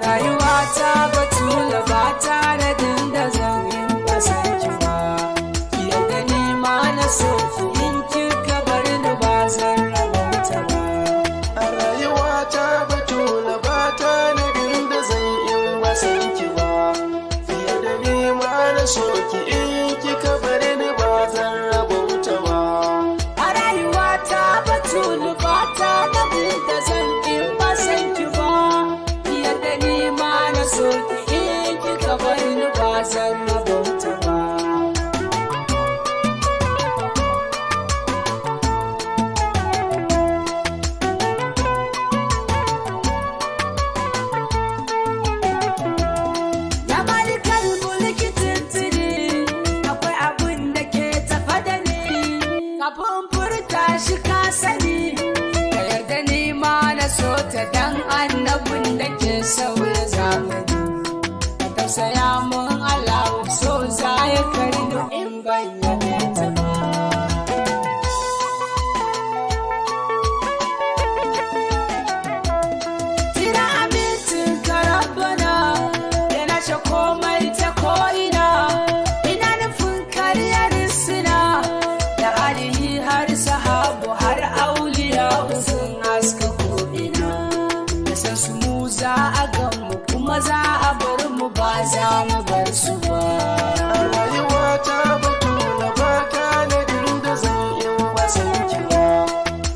Rayuwa ta batula ba tare da zan in kasance ba, fiye da nima na so in kika bar ni ba zan rabauta ba. A rayuwa ta batula ba tare da zan in kasance ba, fiye da nima na so in kika bar ni ba zan rabauta ba. A rayuwa ta batula ba tare da zan in kasance ba, fiye da nima na so in kika bar ni ba zan rabauta ba. Ya malikal mulki tuntuni akwai abin da ke tafa da ni, kafin furta shi ka sani, ka yarda ni ma na so ta dan annabin da ke sauya zamani. Ka tausaya mun Allah so za ya karni in bayyana ta ba. Tira amincin ka rabbana ya nashe komai ta ko'ina, ina nufin karyar suna da alihi har sahabu har auliya sun haska ko'ina. Da san su mu za a gan mu kuma za a bar mu ba za mu bar su ba. A rayuwa ta batula ba tare da zan in kasance ba,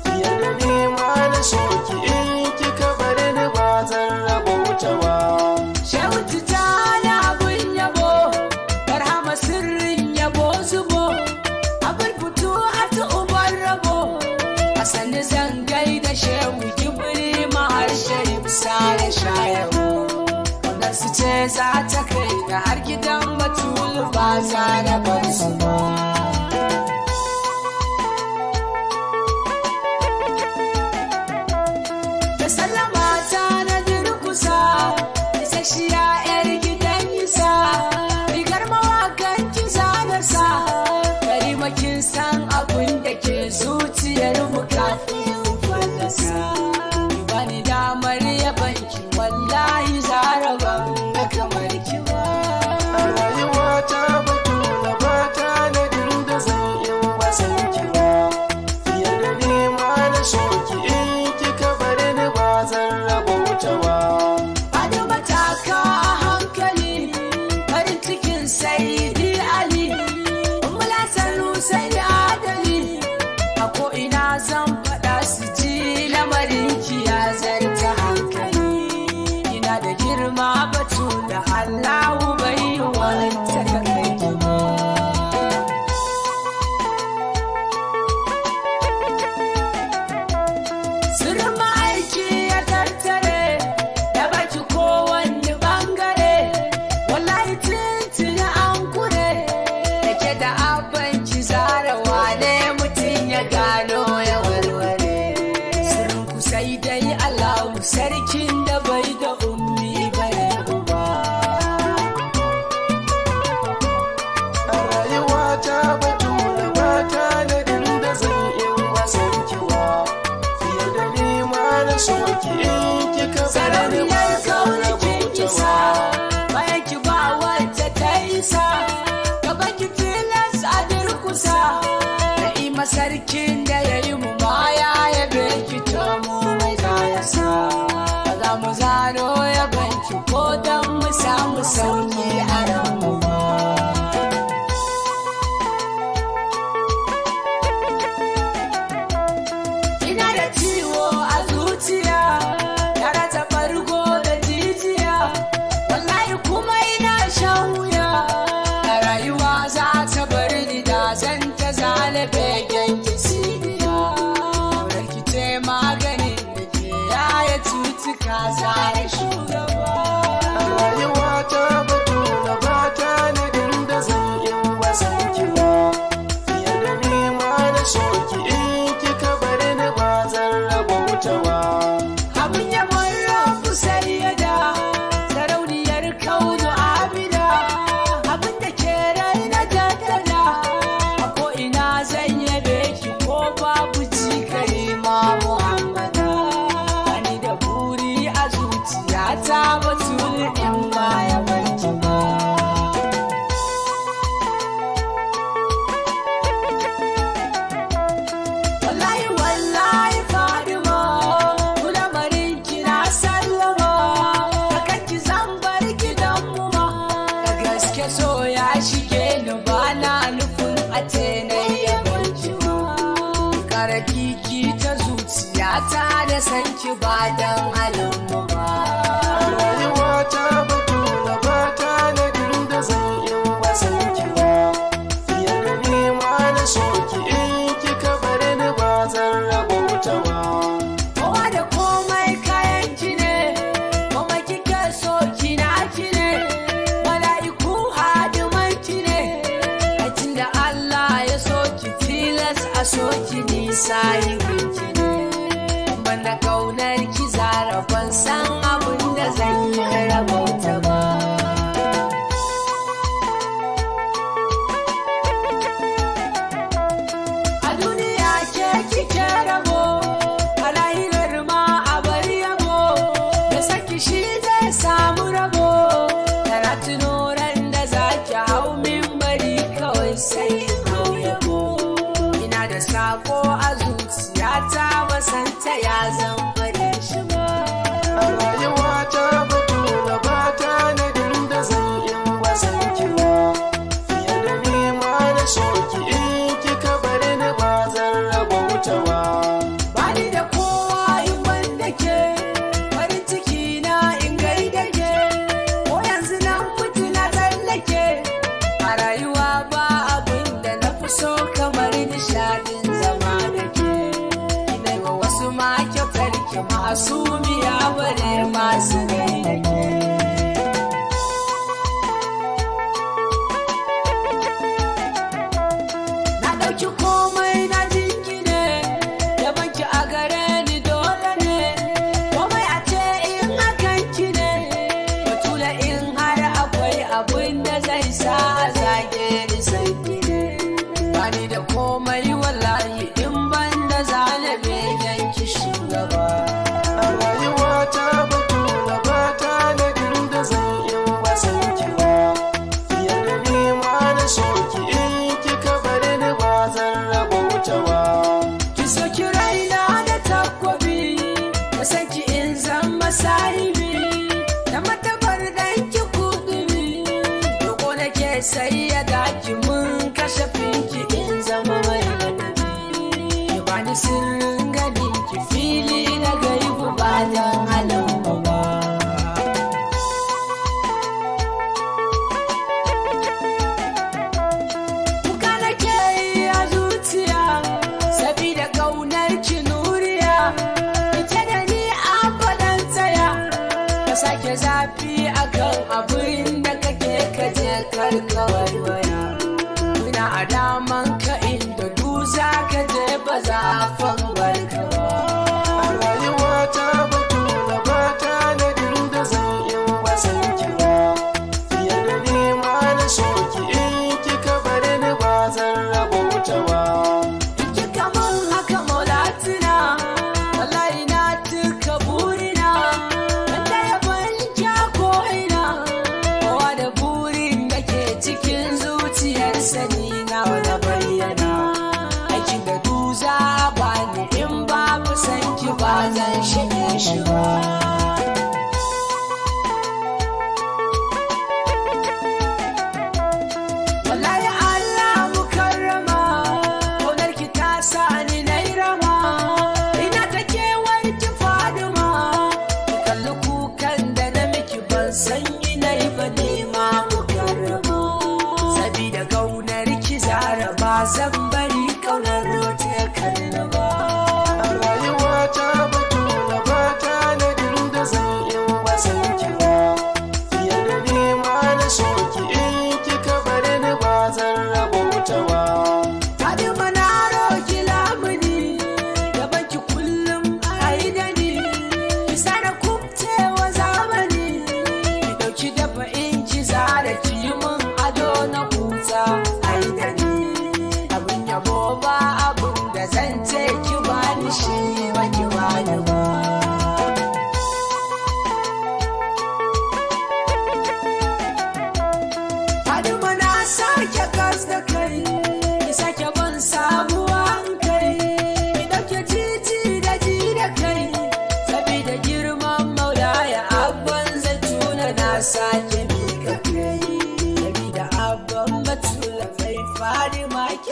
fiye da nima na so in kika bar ni ba zan rabauta ba. Shauti ta na abin yabo, barhama sirrin yabo zubo, abin fito a ta uban rabo, a sani zangai da shehu kibiri mahar sharif sare shayawo. Wadar su ce za ta kai da har gidan batul ba za da bar su ba. Da sallama ta na durkusa, isasshiya 'yar gidan isa, rigar mawakan kisa da sa, karimakin san abin da ke zuciyar mu kafin fallasa. Bani damar yabanki wallahi zaraban da kamar ki ba. A rayuwa ta batula ba tare da zan in kasance ba, fiye da nima na so in kika bar ni ba zan rabauta ba. Fatima ta ka a hankali, farin cikin Sayyidi Ali, Ummul Hasan Husaini Adali, a ko'ina zan faɗa su ji lamarin ki ya zarta hankali. Ina da girma batula Allahu bai wanta ka kai ki ba. Sirrin ma'aiki ya tattare da baki kowanne bangare, wallahi tuntuni an kure da ke da abanki zarawa ne mutum ya gano ya warware. Sirrin ku sai dai Allahu sarkin da bai da ummi bare uba. A rayuwa ta batula ba tare da zan in kasance ba, fiye da nima na so in kika bar ni ba Sarauniyar zan kaunakin rabauta isa, ba. bayan ki ba wacce ta isa, gaba ki tilas a durkusa, da ima sarkin da ya yi mu ma ya yabe ki to mu mai zayasa. Ba za mu zano ya banki ko don mu samu sauki a ranmu ba. Ina da ciwo a zuciya, ya rata farko da jijiya, wallahi kuma ina shan wuya. A rayuwa za ta bar ni da zan ta zalabe ganki siniya. Rikice maganin da ke yaya cutuka zare shugaba. A rayuwa ta batula batul in ba ya barki ba. Wallahi wallahi Fadima, lamarin ki na sallama, akan ki zan bar gidanmu ma. Da gaske so ya shige ni ba na nufin a ce na ya barki ma. Karaki ki ta zuciyata da sanki ba dan halinmu ba. Rayuwa ta batula ba ta nadin da zan yi ba san ki ba. Fiye da nema na soki in kika bar ni ba zan rabauta ba. Kowa da komai kayan ki ne, kuma kika so kina ki ne, mala'iku hadiman ki ne. Aikin da Allah ya so ki tilas a so ki nisa yin ki ne. Banda kaunar ki zara ban san abin da zan yi rabauta ba. A duniya ke kike rabo, a lahirar ma a bari yabo, da saki shi zai samu rabo. Tana tuno ran da zaki hau minbari kawai sai in hau yabo. Ina da sako a zuciyata ba san ta ya zan faɗe shi ba. Rayuwa ta batula ba ta nadin da zan yi ba san ki ba. Fiye da nema na soki in kika bar ni ba zan rabauta ba. Bani da kowa in wanda ke, farin ciki na in gaida ke, ko yanzu nan mutu na tsallake. A rayuwa ba abin da na fi so kamar nishadin zama da ke. Ina yi wa wasu ma kyautar ki masu biya bare masu gaida ke. Na ɗauki komai na jingine, yaban ki a gare ni dole ne, komai a ce in hakan ki ne, batula in har akwai abin da zai sa a zage ni sai ki ne. Bani da komai wallahi in ban da zalabe yanki shugaba. Rayuwa ta batula ba ta nadin da zan yi ba san ki ba. Fiye da nema na soki in kika bar ni ba zan rabauta ba. Ki saki raina da takobi, da saki in zama sahibi, da matabar ɗanki kuɗi. Doko nake sai ya daki mun kashe finki in zama mai ladabi. Ki bani sirrin ganin ki fili na gaibu ba dan halin ba. Kuka nake yi a zuciya, sabida ƙaunar ki nuriya, ita da ni abadan tsaya, ka sake zafi akan abin da kake kaje karkawar waya. Muna a daman ka inda duza ka je ba za a fangar ka ba. Rayuwa ta batula ba ta nadin da zan yi ba san ki ba. Fiye da nema na soki in kika bar ni ba zan rabauta ba. Kika mun haka maulatina, wallahi na tuka burina, wanda ya banki a ko'ina, kowa da burin da ke cikin zuciyarsa ni na wani bayyana. Aikin da duza ba ni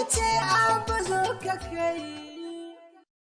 ce abu zo ka kai